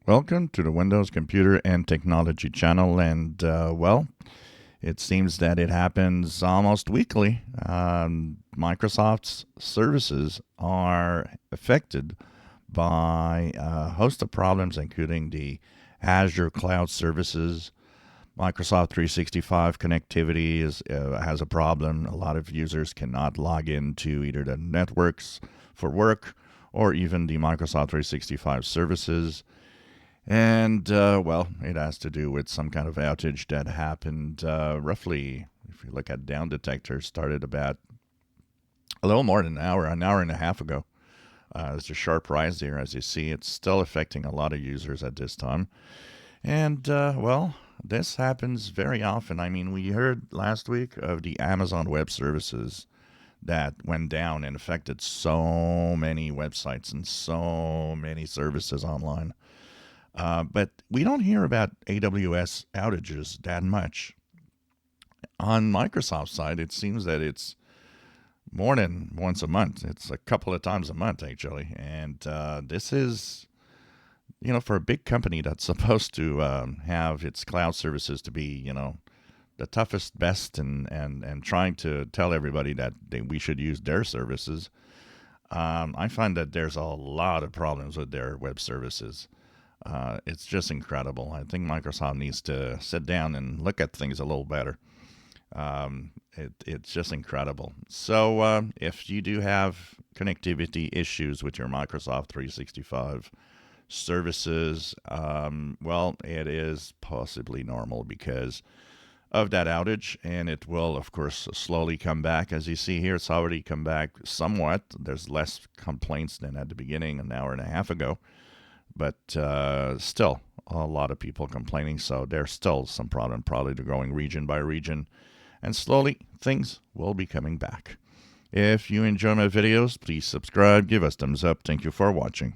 Welcome to the Windows Computer and Technology channel. And, it seems that it happens almost weekly. Microsoft's services are affected by a host of problems, including the Azure cloud services. Microsoft 365 connectivity has a problem. A lot of users cannot log into either the networks for work or even the Microsoft 365 services. And, it has to do with some kind of outage that happened roughly, if you look at Down Detector, started about a little more than an hour and a half ago. There's a sharp rise there, as you see. It's still affecting a lot of users at this time. And, this happens very often. I mean, we heard last week of the Amazon Web Services that went down and affected so many websites and so many services online. But we don't hear about AWS outages that much. On Microsoft's side, it seems that it's more than once a month. It's a couple of times a month, actually. And this is, for a big company that's supposed to have its cloud services to be, the toughest, best, and trying to tell everybody that we should use their services. I find that there's a lot of problems with their web services. It's just incredible. I think Microsoft needs to sit down and look at things a little better. It's just incredible. So if you do have connectivity issues with your Microsoft 365 services, it is possibly normal because of that outage, and it will, of course, slowly come back. As you see here, it's already come back somewhat. There's less complaints than at the beginning, an hour and a half ago. But still, a lot of people complaining, so there's still some problem, probably going region by region. And slowly, things will be coming back. If you enjoy my videos, please subscribe, give us thumbs up. Thank you for watching.